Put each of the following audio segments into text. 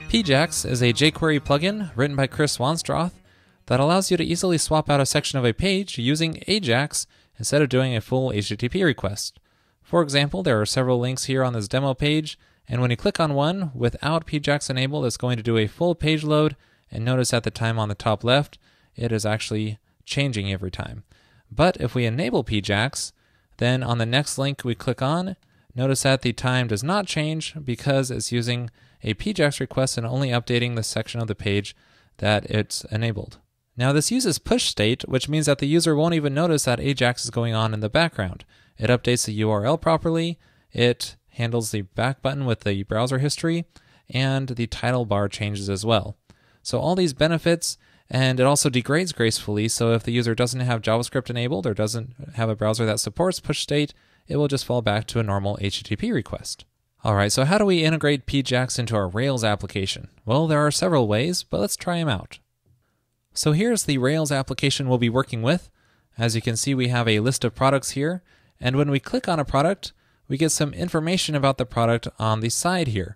PJAX is a jQuery plugin written by Chris Wanstroth that allows you to easily swap out a section of a page using AJAX instead of doing a full HTTP request. For example, there are several links here on this demo page, and when you click on one without PJAX enabled, it's going to do a full page load, and notice at the time on the top left, it is actually changing every time. But if we enable PJAX, then on the next link we click on, notice that the time does not change because it's using a PJAX request and only updating the section of the page that it's enabled. Now this uses push state, which means that the user won't even notice that AJAX is going on in the background. It updates the URL properly, it handles the back button with the browser history, and the title bar changes as well. So all these benefits, and it also degrades gracefully, so if the user doesn't have JavaScript enabled or doesn't have a browser that supports push state, it will just fall back to a normal HTTP request. Alright, so how do we integrate PJAX into our Rails application? Well, there are several ways, but let's try them out. So here's the Rails application we'll be working with. As you can see, we have a list of products here, and when we click on a product, we get some information about the product on the side here.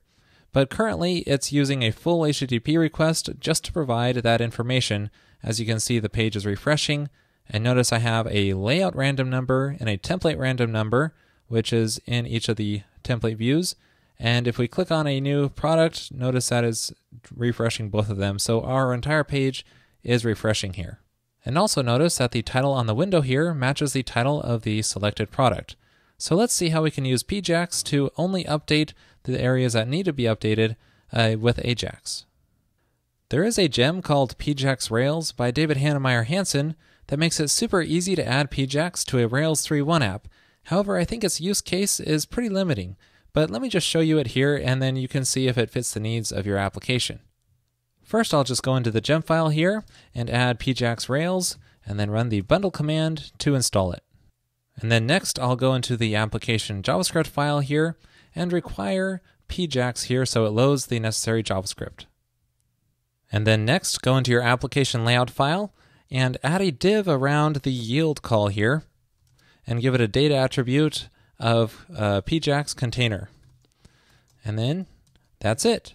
But currently, it's using a full HTTP request just to provide that information. As you can see, the page is refreshing, and notice I have a layout random number and a template random number, which is in each of the template views. And if we click on a new product, notice that is refreshing both of them. So our entire page is refreshing here. And also notice that the title on the window here matches the title of the selected product. So let's see how we can use PJAX to only update the areas that need to be updated with AJAX. There is a gem called PJAX Rails by David Hannemeyer Hansen that makes it super easy to add PJAX to a Rails 3.1 app. However, I think its use case is pretty limiting, but let me just show you it here and then you can see if it fits the needs of your application. First, I'll just go into the gem file here and add PJAX Rails and then run the bundle command to install it. And then next, I'll go into the application JavaScript file here and require PJAX here so it loads the necessary JavaScript. And then next, go into your application layout file and add a div around the yield call here and give it a data attribute of PJAX container. And then that's it.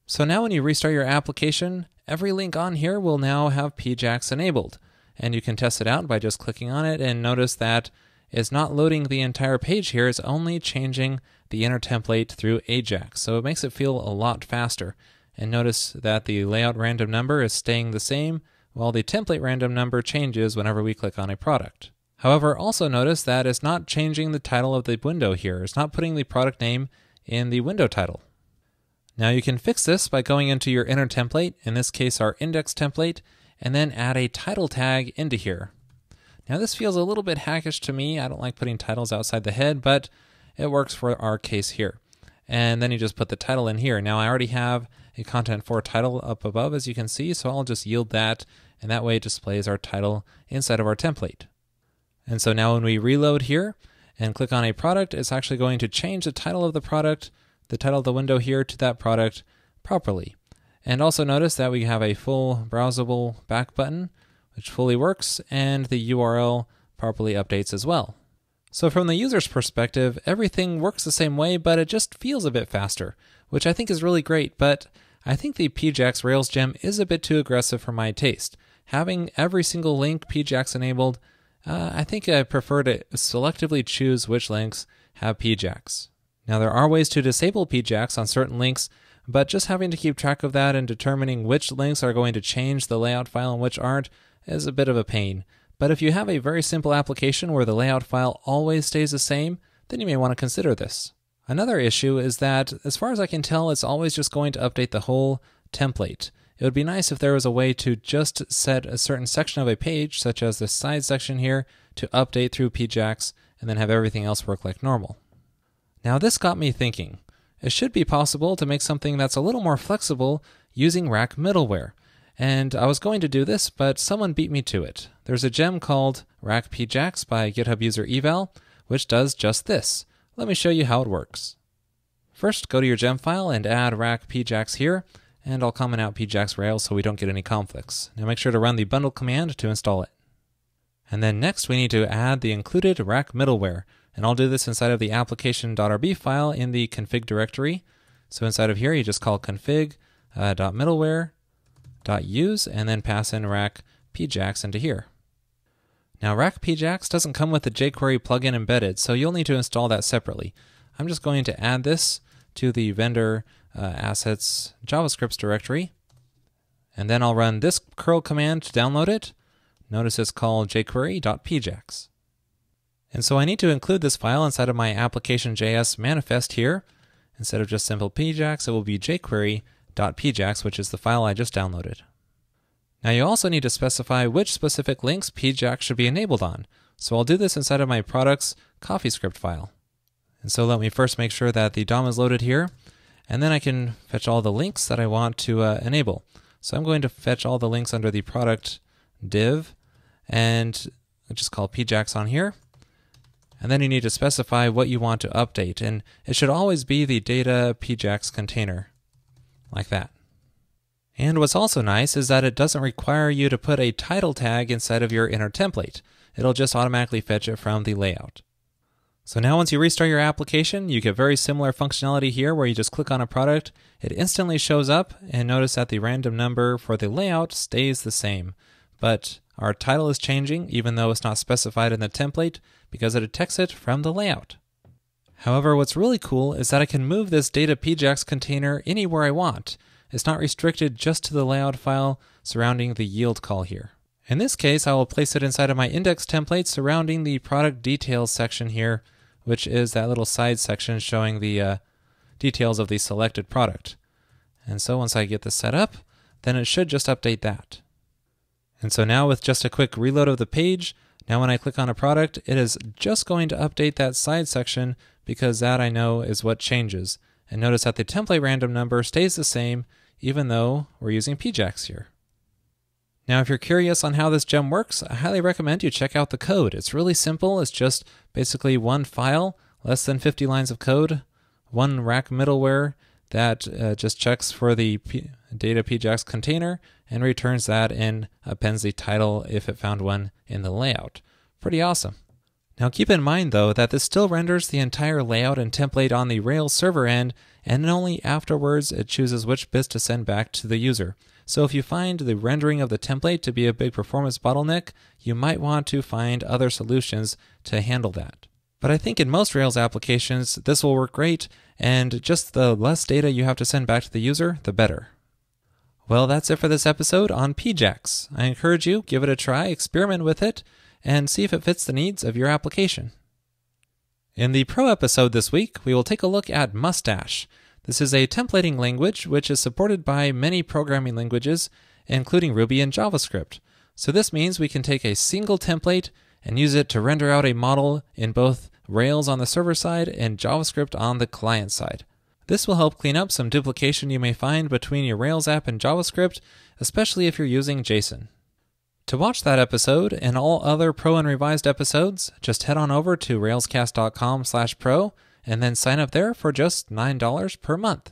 So now when you restart your application, every link on here will now have PJAX enabled. And you can test it out by just clicking on it and notice that it's not loading the entire page here, it's only changing the inner template through AJAX. So it makes it feel a lot faster. And notice that the layout random number is staying the same, while the template random number changes whenever we click on a product. However, also notice that it's not changing the title of the window here. It's not putting the product name in the window title. Now you can fix this by going into your inner template, in this case our index template, and then add a title tag into here. Now this feels a little bit hackish to me. I don't like putting titles outside the head, but it works for our case here. And then you just put the title in here. Now I already have a content for title up above, as you can see, so I'll just yield that, and that way it displays our title inside of our template. And so now when we reload here and click on a product, it's actually going to change the title of the product, the title of the window here, to that product properly. And also notice that we have a full browsable back button, which fully works, and the URL properly updates as well. So from the user's perspective, everything works the same way, but it just feels a bit faster, which I think is really great, but I think the PJAX Rails gem is a bit too aggressive for my taste. Having every single link PJAX enabled, I think I prefer to selectively choose which links have PJAX. Now there are ways to disable PJAX on certain links, but just having to keep track of that and determining which links are going to change the layout file and which aren't is a bit of a pain. But if you have a very simple application where the layout file always stays the same, then you may want to consider this. Another issue is that, as far as I can tell, it's always just going to update the whole template. It would be nice if there was a way to just set a certain section of a page, such as the side section here, to update through PJAX and then have everything else work like normal. Now this got me thinking. It should be possible to make something that's a little more flexible using Rack middleware. And I was going to do this, but someone beat me to it. There's a gem called Rack PJAX by GitHub user eval, which does just this. Let me show you how it works. First, go to your gem file and add Rack PJAX here, and I'll comment out PJAX Rails so we don't get any conflicts. Now make sure to run the bundle command to install it. And then next we need to add the included Rack middleware, and I'll do this inside of the application.rb file in the config directory. So inside of here you just call config .middleware.use and then pass in rack PJAX into here. Now rack PJAX doesn't come with the jQuery plugin embedded, so you'll need to install that separately. I'm just going to add this to the vendor assets JavaScript directory, and then I'll run this curl command to download it. Notice it's called jQuery.pjax. And so I need to include this file inside of my application.js manifest here. Instead of just simple PJAX, it will be jQuery.pjax, which is the file I just downloaded. Now you also need to specify which specific links PJAX should be enabled on. So I'll do this inside of my product's CoffeeScript file. And so let me first make sure that the DOM is loaded here, and then I can fetch all the links that I want to enable. So I'm going to fetch all the links under the product div, and I'll just call PJAX on here. And then you need to specify what you want to update, and it should always be the data PJAX container, like that. And what's also nice is that it doesn't require you to put a title tag inside of your inner template. It'll just automatically fetch it from the layout. So now once you restart your application, you get very similar functionality here where you just click on a product, it instantly shows up, and notice that the random number for the layout stays the same. But our title is changing even though it's not specified in the template because it detects it from the layout. However, what's really cool is that I can move this data PJAX container anywhere I want. It's not restricted just to the layout file surrounding the yield call here. In this case, I will place it inside of my index template surrounding the product details section here, which is that little side section showing the details of the selected product. And so once I get this set up, then it should just update that. And so now with just a quick reload of the page, now when I click on a product, it is just going to update that side section because that I know is what changes. And notice that the template random number stays the same even though we're using PJAX here. Now if you're curious on how this gem works, I highly recommend you check out the code. It's really simple. It's just basically one file, less than 50 lines of code, one rack middleware that just checks for the data PJAX container and returns that and appends the title if it found one in the layout. Pretty awesome. Now keep in mind though that this still renders the entire layout and template on the Rails server end, and only afterwards it chooses which bits to send back to the user. So if you find the rendering of the template to be a big performance bottleneck, you might want to find other solutions to handle that. But I think in most Rails applications this will work great, and just the less data you have to send back to the user, the better. Well, that's it for this episode on PJAX. I encourage you, give it a try, experiment with it, and see if it fits the needs of your application. In the Pro episode this week, we will take a look at Mustache. This is a templating language which is supported by many programming languages, including Ruby and JavaScript. So this means we can take a single template and use it to render out a model in both Rails on the server side and JavaScript on the client side. This will help clean up some duplication you may find between your Rails app and JavaScript, especially if you're using JSON. To watch that episode and all other Pro and Revised episodes, just head on over to railscast.com/pro and then sign up there for just $9 per month.